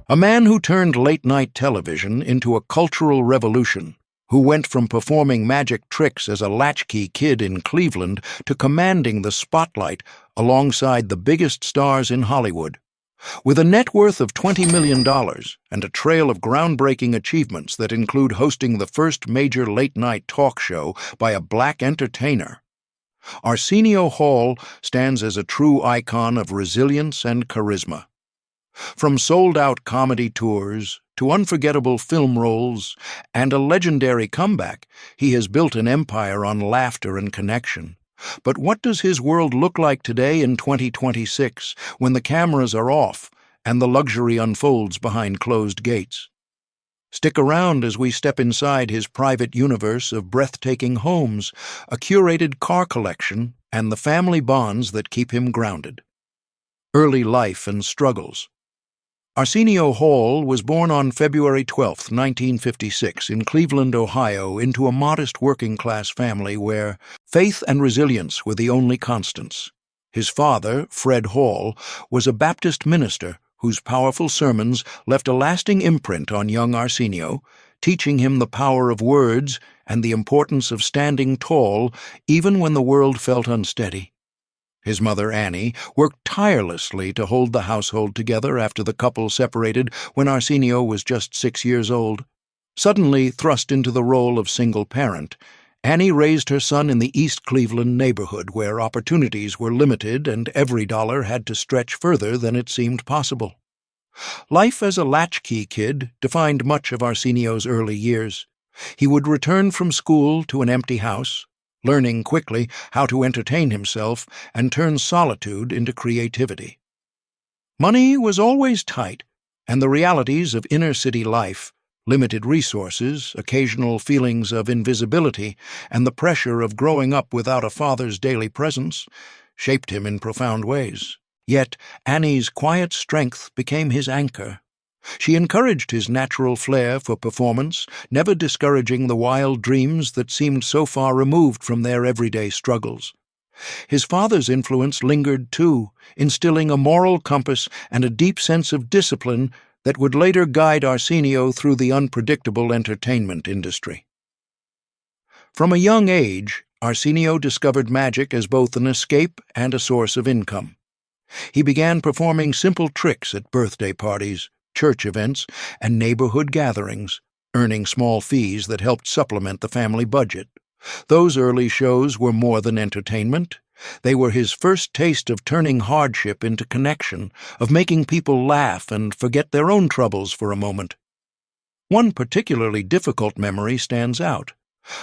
A man who turned late-night television into a cultural revolution, who went from performing magic tricks as a latchkey kid in Cleveland to commanding the spotlight alongside the biggest stars in Hollywood. With a net worth of $20 million and a trail of groundbreaking achievements that include hosting the first major late-night talk show by a black entertainer, Arsenio Hall stands as a true icon of resilience and charisma. From sold-out comedy tours to unforgettable film roles and a legendary comeback, he has built an empire on laughter and connection. But what does his world look like today in 2026, when the cameras are off and the luxury unfolds behind closed gates? Stick around as we step inside his private universe of breathtaking homes, a curated car collection, and the family bonds that keep him grounded. Early life and struggles. Arsenio Hall was born on February 12, 1956, in Cleveland, Ohio, into a modest working-class family where faith and resilience were the only constants. His father, Fred Hall, was a Baptist minister whose powerful sermons left a lasting imprint on young Arsenio, teaching him the power of words and the importance of standing tall even when the world felt unsteady. His mother, Annie, worked tirelessly to hold the household together after the couple separated when Arsenio was just 6 years old. Suddenly thrust into the role of single parent, Annie raised her son in the East Cleveland neighborhood where opportunities were limited and every dollar had to stretch further than it seemed possible. Life as a latchkey kid defined much of Arsenio's early years. He would return from school to an empty house, learning quickly how to entertain himself and turn solitude into creativity. Money was always tight, and the realities of inner-city life, limited resources, occasional feelings of invisibility, and the pressure of growing up without a father's daily presence, shaped him in profound ways. Yet Annie's quiet strength became his anchor. She encouraged his natural flair for performance, never discouraging the wild dreams that seemed so far removed from their everyday struggles. His father's influence lingered too, instilling a moral compass and a deep sense of discipline that would later guide Arsenio through the unpredictable entertainment industry. From a young age, Arsenio discovered magic as both an escape and a source of income. He began performing simple tricks at birthday parties, church events, and neighborhood gatherings, earning small fees that helped supplement the family budget. Those early shows were more than entertainment. They were his first taste of turning hardship into connection, of making people laugh and forget their own troubles for a moment. One particularly difficult memory stands out.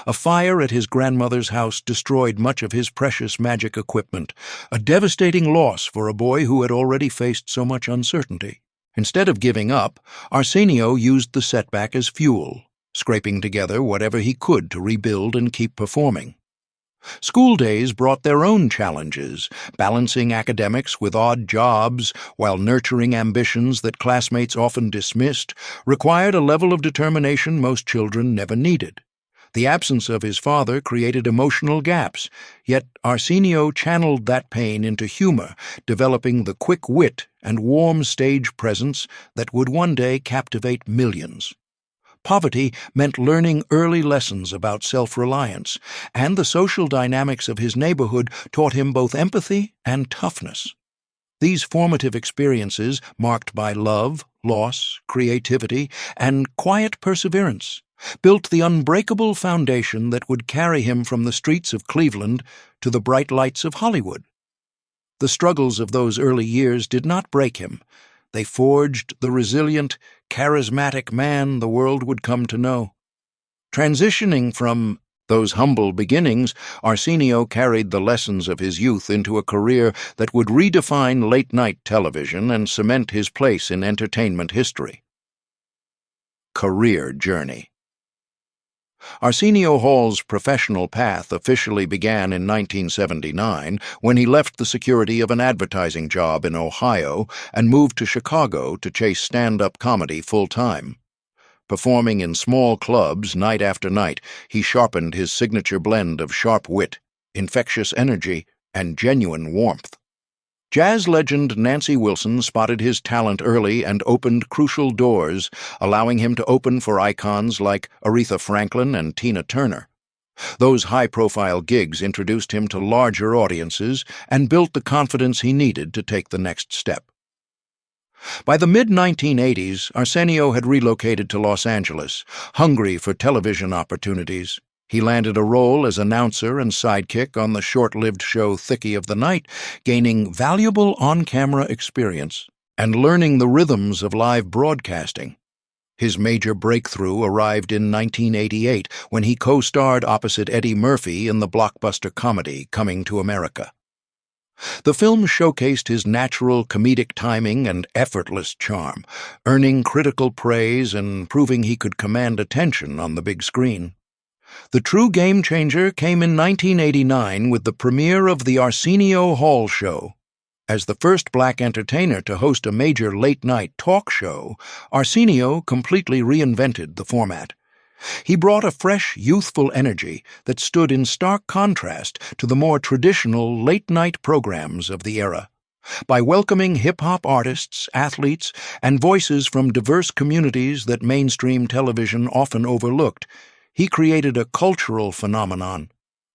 A fire at his grandmother's house destroyed much of his precious magic equipment, a devastating loss for a boy who had already faced so much uncertainty. Instead of giving up, Arsenio used the setback as fuel, scraping together whatever he could to rebuild and keep performing. School days brought their own challenges, balancing academics with odd jobs while nurturing ambitions that classmates often dismissed required a level of determination most children never needed. The absence of his father created emotional gaps, yet Arsenio channeled that pain into humor, developing the quick wit and warm stage presence that would one day captivate millions. Poverty meant learning early lessons about self-reliance, and the social dynamics of his neighborhood taught him both empathy and toughness. These formative experiences, marked by love, loss, creativity, and quiet perseverance, built the unbreakable foundation that would carry him from the streets of Cleveland to the bright lights of Hollywood. The struggles of those early years did not break him. They forged the resilient, charismatic man the world would come to know. Transitioning from those humble beginnings, Arsenio carried the lessons of his youth into a career that would redefine late-night television and cement his place in entertainment history. Career journey. Arsenio Hall's professional path officially began in 1979 when he left the security of an advertising job in Ohio and moved to Chicago to chase stand-up comedy full-time. Performing in small clubs night after night, he sharpened his signature blend of sharp wit, infectious energy, and genuine warmth. Jazz legend Nancy Wilson spotted his talent early and opened crucial doors, allowing him to open for icons like Aretha Franklin and Tina Turner. Those high-profile gigs introduced him to larger audiences and built the confidence he needed to take the next step. By the mid-1980s, Arsenio had relocated to Los Angeles, hungry for television opportunities. He landed a role as announcer and sidekick on the short-lived show Thickie of the Night, gaining valuable on-camera experience and learning the rhythms of live broadcasting. His major breakthrough arrived in 1988 when he co-starred opposite Eddie Murphy in the blockbuster comedy Coming to America. The film showcased his natural comedic timing and effortless charm, earning critical praise and proving he could command attention on the big screen. The true game-changer came in 1989 with the premiere of the Arsenio Hall show. As the first black entertainer to host a major late-night talk show, Arsenio completely reinvented the format. He brought a fresh, youthful energy that stood in stark contrast to the more traditional late-night programs of the era. By welcoming hip-hop artists, athletes, and voices from diverse communities that mainstream television often overlooked, he created a cultural phenomenon.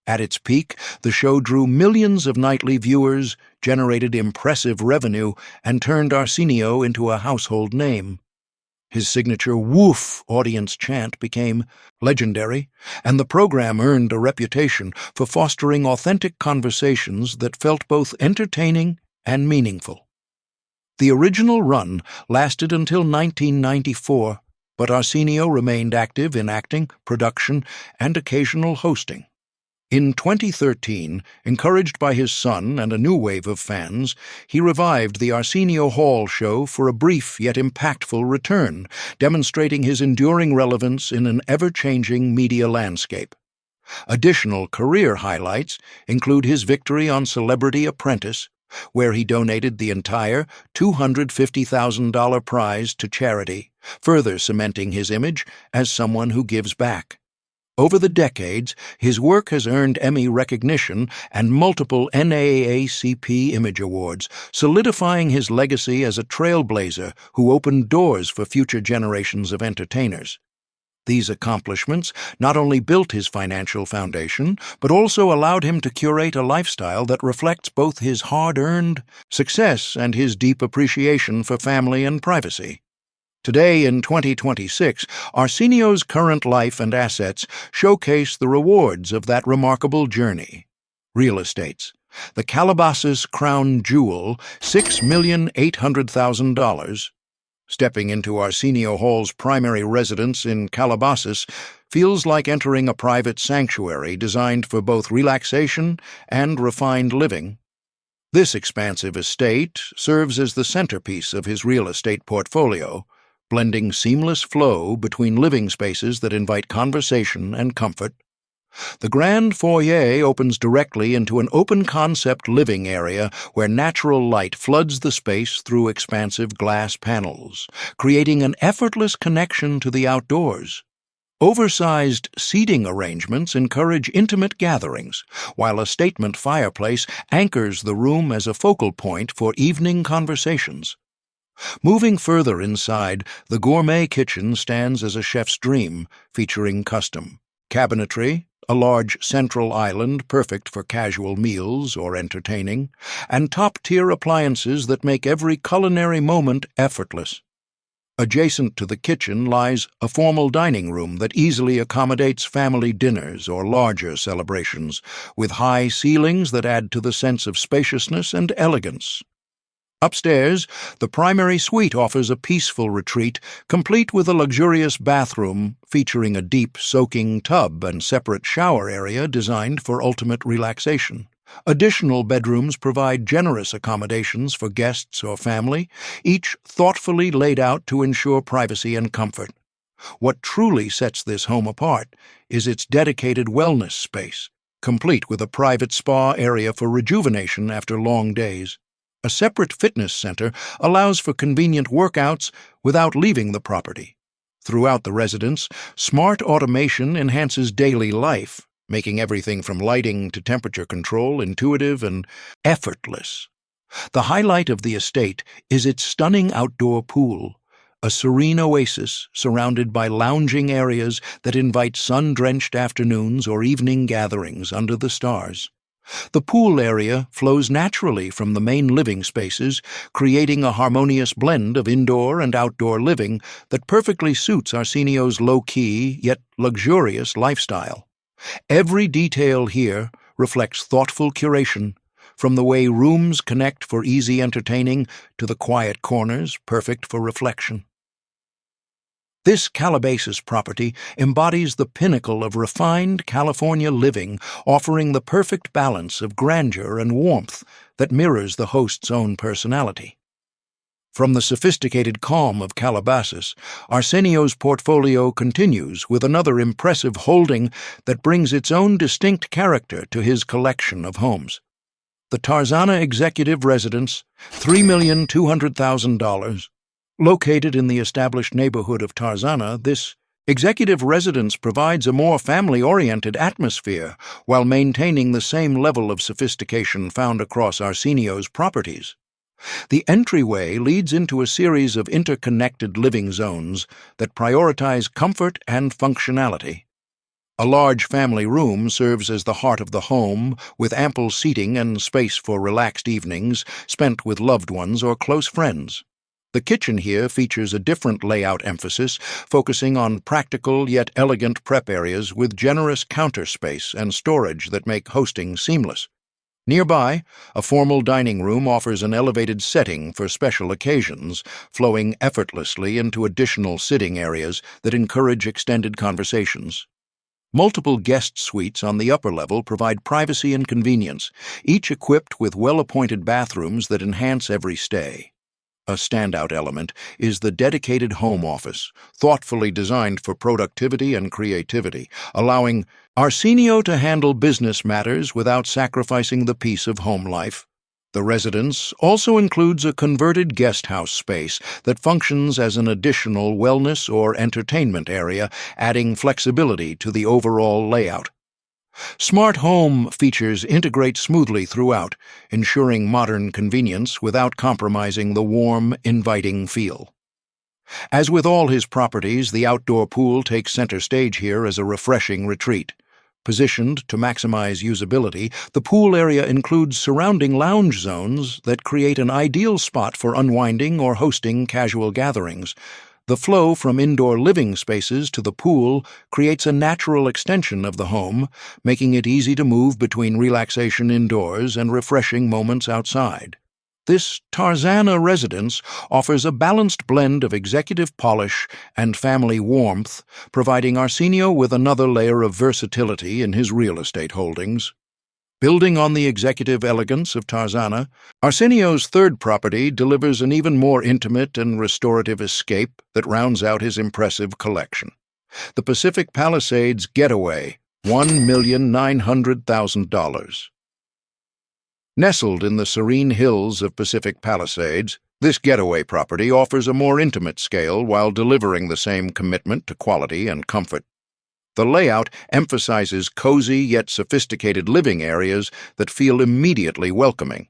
At its peak, the show drew millions of nightly viewers, generated impressive revenue, and turned Arsenio into a household name. His signature "woof" audience chant became legendary, and the program earned a reputation for fostering authentic conversations that felt both entertaining and meaningful. The original run lasted until 1994, but Arsenio remained active in acting, production, and occasional hosting. In 2013, encouraged by his son and a new wave of fans, he revived the Arsenio Hall show for a brief yet impactful return, demonstrating his enduring relevance in an ever-changing media landscape. Additional career highlights include his victory on Celebrity Apprentice, where he donated the entire $250,000 prize to charity, further cementing his image as someone who gives back. Over the decades, his work has earned Emmy recognition and multiple NAACP Image Awards, solidifying his legacy as a trailblazer who opened doors for future generations of entertainers. These accomplishments not only built his financial foundation, but also allowed him to curate a lifestyle that reflects both his hard-earned success and his deep appreciation for family and privacy. Today, in 2026, Arsenio's current life and assets showcase the rewards of that remarkable journey. Real estates. The Calabasas Crown Jewel, $6,800,000. Stepping into Arsenio Hall's primary residence in Calabasas feels like entering a private sanctuary designed for both relaxation and refined living. This expansive estate serves as the centerpiece of his real estate portfolio, blending seamless flow between living spaces that invite conversation and comfort. The grand foyer opens directly into an open-concept living area where natural light floods the space through expansive glass panels, creating an effortless connection to the outdoors. Oversized seating arrangements encourage intimate gatherings, while a statement fireplace anchors the room as a focal point for evening conversations. Moving further inside, the gourmet kitchen stands as a chef's dream, featuring custom cabinetry, a large central island perfect for casual meals or entertaining, and top-tier appliances that make every culinary moment effortless. Adjacent to the kitchen lies a formal dining room that easily accommodates family dinners or larger celebrations, with high ceilings that add to the sense of spaciousness and elegance. Upstairs, the primary suite offers a peaceful retreat, complete with a luxurious bathroom featuring a deep, soaking tub and separate shower area designed for ultimate relaxation. Additional bedrooms provide generous accommodations for guests or family, each thoughtfully laid out to ensure privacy and comfort. What truly sets this home apart is its dedicated wellness space, complete with a private spa area for rejuvenation after long days. A separate fitness center allows for convenient workouts without leaving the property. Throughout the residence, smart automation enhances daily life, making everything from lighting to temperature control intuitive and effortless. The highlight of the estate is its stunning outdoor pool, a serene oasis surrounded by lounging areas that invite sun-drenched afternoons or evening gatherings under the stars. The pool area flows naturally from the main living spaces, creating a harmonious blend of indoor and outdoor living that perfectly suits Arsenio's low-key yet luxurious lifestyle. Every detail here reflects thoughtful curation, from the way rooms connect for easy entertaining to the quiet corners perfect for reflection. This Calabasas property embodies the pinnacle of refined California living, offering the perfect balance of grandeur and warmth that mirrors the host's own personality. From the sophisticated calm of Calabasas, Arsenio's portfolio continues with another impressive holding that brings its own distinct character to his collection of homes. The Tarzana Executive Residence, $3,200,000. Located in the established neighborhood of Tarzana, this executive residence provides a more family-oriented atmosphere while maintaining the same level of sophistication found across Arsenio's properties. The entryway leads into a series of interconnected living zones that prioritize comfort and functionality. A large family room serves as the heart of the home, with ample seating and space for relaxed evenings spent with loved ones or close friends. The kitchen here features a different layout emphasis, focusing on practical yet elegant prep areas with generous counter space and storage that make hosting seamless. Nearby, a formal dining room offers an elevated setting for special occasions, flowing effortlessly into additional sitting areas that encourage extended conversations. Multiple guest suites on the upper level provide privacy and convenience, each equipped with well-appointed bathrooms that enhance every stay. A standout element is the dedicated home office, thoughtfully designed for productivity and creativity, allowing Arsenio to handle business matters without sacrificing the peace of home life. The residence also includes a converted guest house space that functions as an additional wellness or entertainment area, adding flexibility to the overall layout. Smart home features integrate smoothly throughout, ensuring modern convenience without compromising the warm, inviting feel. As with all his properties, the outdoor pool takes center stage here as a refreshing retreat. Positioned to maximize usability, the pool area includes surrounding lounge zones that create an ideal spot for unwinding or hosting casual gatherings. The flow from indoor living spaces to the pool creates a natural extension of the home, making it easy to move between relaxation indoors and refreshing moments outside. This Tarzana residence offers a balanced blend of executive polish and family warmth, providing Arsenio with another layer of versatility in his real estate holdings. Building on the executive elegance of Tarzana, Arsenio's third property delivers an even more intimate and restorative escape that rounds out his impressive collection. The Pacific Palisades Getaway, $1,900,000. Nestled in the serene hills of Pacific Palisades, this getaway property offers a more intimate scale while delivering the same commitment to quality and comfort. The layout emphasizes cozy yet sophisticated living areas that feel immediately welcoming.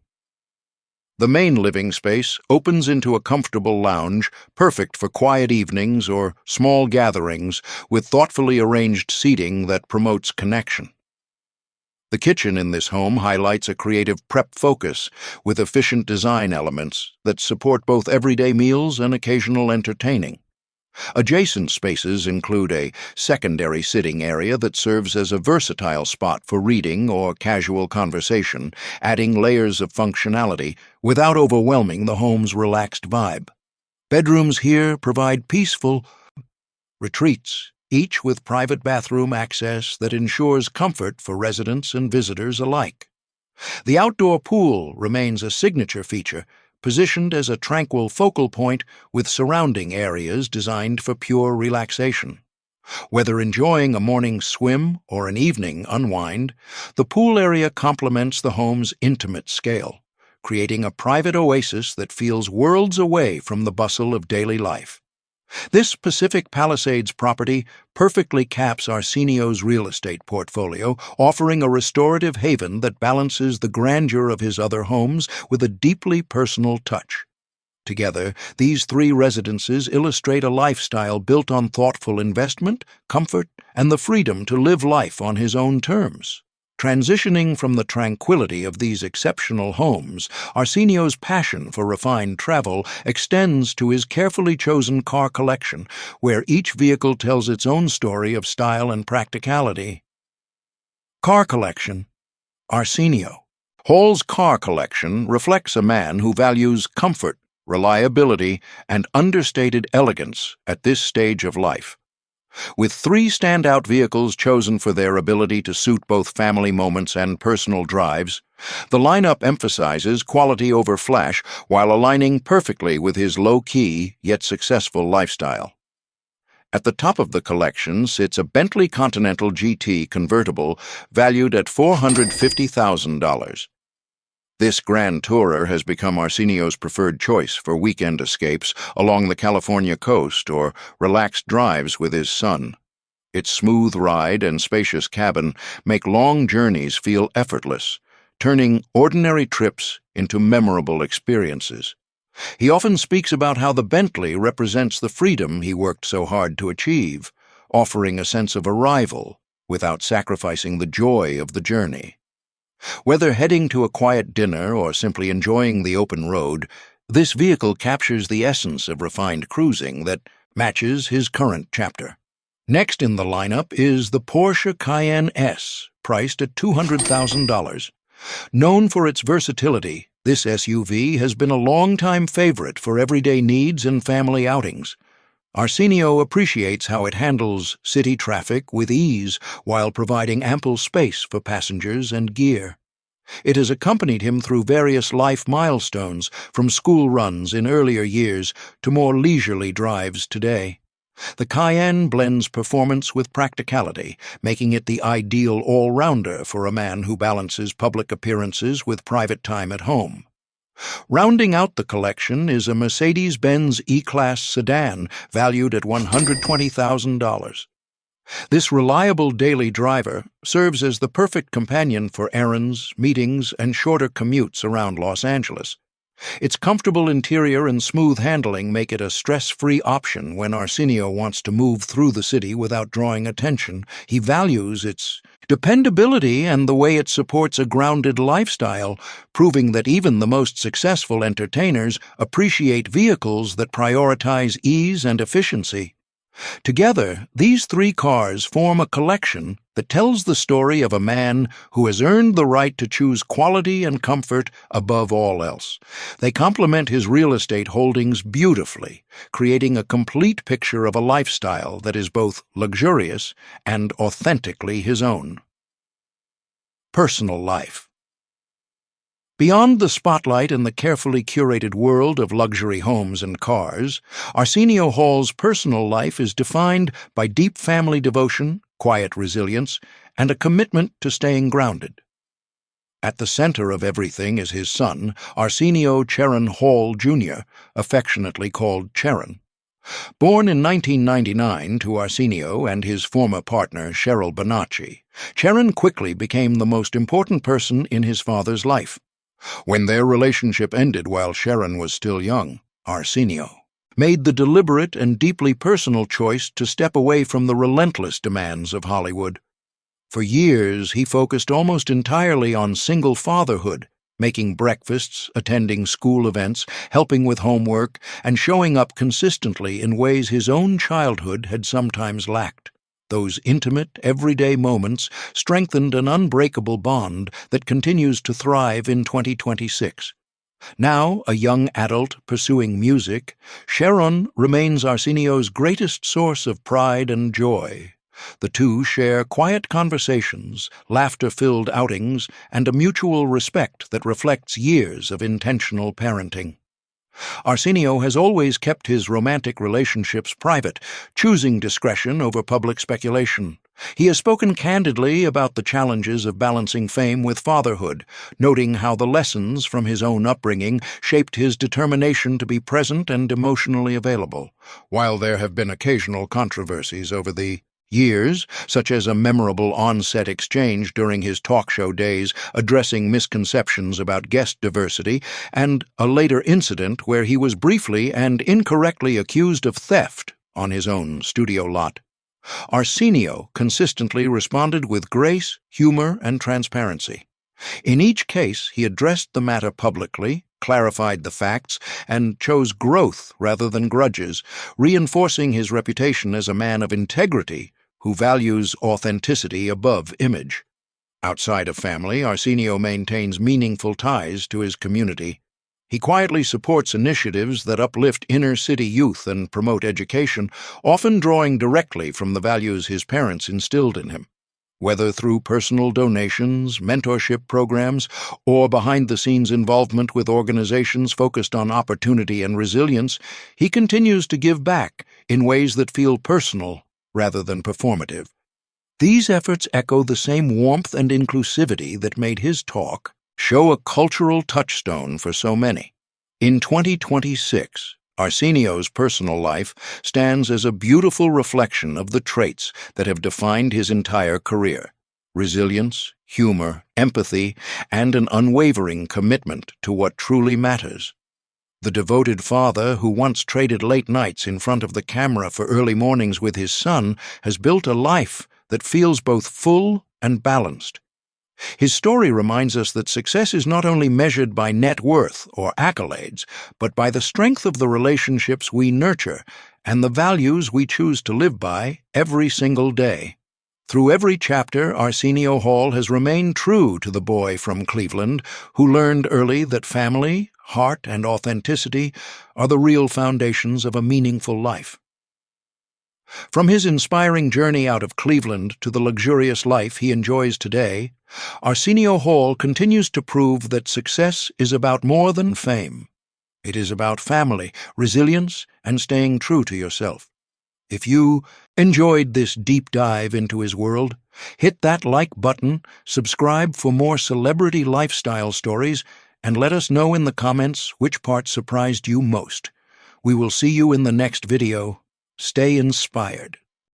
The main living space opens into a comfortable lounge, perfect for quiet evenings or small gatherings, with thoughtfully arranged seating that promotes connection. The kitchen in this home highlights a creative prep focus, with efficient design elements that support both everyday meals and occasional entertaining. Adjacent spaces include a secondary sitting area that serves as a versatile spot for reading or casual conversation, adding layers of functionality without overwhelming the home's relaxed vibe. Bedrooms here provide peaceful retreats, each with private bathroom access that ensures comfort for residents and visitors alike. The outdoor pool remains a signature feature, positioned as a tranquil focal point with surrounding areas designed for pure relaxation. Whether enjoying a morning swim or an evening unwind, the pool area complements the home's intimate scale, creating a private oasis that feels worlds away from the bustle of daily life. This Pacific Palisades property perfectly caps Arsenio's real estate portfolio, offering a restorative haven that balances the grandeur of his other homes with a deeply personal touch. Together, these three residences illustrate a lifestyle built on thoughtful investment, comfort, and the freedom to live life on his own terms. Transitioning from the tranquility of these exceptional homes, Arsenio's passion for refined travel extends to his carefully chosen car collection, where each vehicle tells its own story of style and practicality. Car collection. Arsenio. Hall's car collection reflects a man who values comfort, reliability, and understated elegance at this stage of life. With three standout vehicles chosen for their ability to suit both family moments and personal drives, the lineup emphasizes quality over flash while aligning perfectly with his low-key yet successful lifestyle. At the top of the collection sits a Bentley Continental GT convertible valued at $450,000. This grand tourer has become Arsenio's preferred choice for weekend escapes along the California coast or relaxed drives with his son. Its smooth ride and spacious cabin make long journeys feel effortless, turning ordinary trips into memorable experiences. He often speaks about how the Bentley represents the freedom he worked so hard to achieve, offering a sense of arrival without sacrificing the joy of the journey. Whether heading to a quiet dinner or simply enjoying the open road, this vehicle captures the essence of refined cruising that matches his current chapter. Next in the lineup is the Porsche Cayenne S, priced at $200,000. Known for its versatility, this SUV has been a long-time favorite for everyday needs and family outings. Arsenio appreciates how it handles city traffic with ease while providing ample space for passengers and gear. It has accompanied him through various life milestones, from school runs in earlier years to more leisurely drives today. The Cayenne blends performance with practicality, making it the ideal all-rounder for a man who balances public appearances with private time at home. Rounding out the collection is a Mercedes-Benz E-Class sedan valued at $120,000. This reliable daily driver serves as the perfect companion for errands, meetings, and shorter commutes around Los Angeles. Its comfortable interior and smooth handling make it a stress-free option when Arsenio wants to move through the city without drawing attention. He values its dependability and the way it supports a grounded lifestyle, proving that even the most successful entertainers appreciate vehicles that prioritize ease and efficiency. Together, these three cars form a collection that tells the story of a man who has earned the right to choose quality and comfort above all else. They complement his real estate holdings beautifully, creating a complete picture of a lifestyle that is both luxurious and authentically his own. Personal life. Beyond the spotlight in the carefully curated world of luxury homes and cars, Arsenio Hall's personal life is defined by deep family devotion, quiet resilience, and a commitment to staying grounded. At the center of everything is his son, Arsenio Charon Hall, Jr., affectionately called Charon. Born in 1999 to Arsenio and his former partner, Cheryl Bonacci, Charon quickly became the most important person in his father's life. When their relationship ended while Sharon was still young, Arsenio made the deliberate and deeply personal choice to step away from the relentless demands of Hollywood. For years, he focused almost entirely on single fatherhood, making breakfasts, attending school events, helping with homework, and showing up consistently in ways his own childhood had sometimes lacked. Those intimate, everyday moments strengthened an unbreakable bond that continues to thrive in 2026. Now, a young adult pursuing music, Sharon remains Arsenio's greatest source of pride and joy. The two share quiet conversations, laughter-filled outings, and a mutual respect that reflects years of intentional parenting. Arsenio has always kept his romantic relationships private, choosing discretion over public speculation. He has spoken candidly about the challenges of balancing fame with fatherhood, noting how the lessons from his own upbringing shaped his determination to be present and emotionally available. While there have been occasional controversies over the years, such as a memorable on-set exchange during his talk show days addressing misconceptions about guest diversity, and a later incident where he was briefly and incorrectly accused of theft on his own studio lot, Arsenio consistently responded with grace, humor, and transparency. In each case, he addressed the matter publicly, clarified the facts, and chose growth rather than grudges, reinforcing his reputation as a man of integrity who values authenticity above image. Outside of family, Arsenio maintains meaningful ties to his community. He quietly supports initiatives that uplift inner-city youth and promote education, often drawing directly from the values his parents instilled in him. Whether through personal donations, mentorship programs, or behind-the-scenes involvement with organizations focused on opportunity and resilience, he continues to give back in ways that feel personal rather than performative. These efforts echo the same warmth and inclusivity that made his talk show a cultural touchstone for so many. In 2026, Arsenio's personal life stands as a beautiful reflection of the traits that have defined his entire career: resilience, humor, empathy, and an unwavering commitment to what truly matters. The devoted father who once traded late nights in front of the camera for early mornings with his son has built a life that feels both full and balanced. His story reminds us that success is not only measured by net worth or accolades, but by the strength of the relationships we nurture and the values we choose to live by every single day. Through every chapter, Arsenio Hall has remained true to the boy from Cleveland who learned early that family, heart, and authenticity are the real foundations of a meaningful life. From his inspiring journey out of Cleveland to the luxurious life he enjoys today, Arsenio Hall continues to prove that success is about more than fame. It is about family, resilience, and staying true to yourself. If you enjoyed this deep dive into his world, hit that like button, subscribe for more celebrity lifestyle stories, and let us know in the comments which part surprised you most. We will see you in the next video. Stay inspired.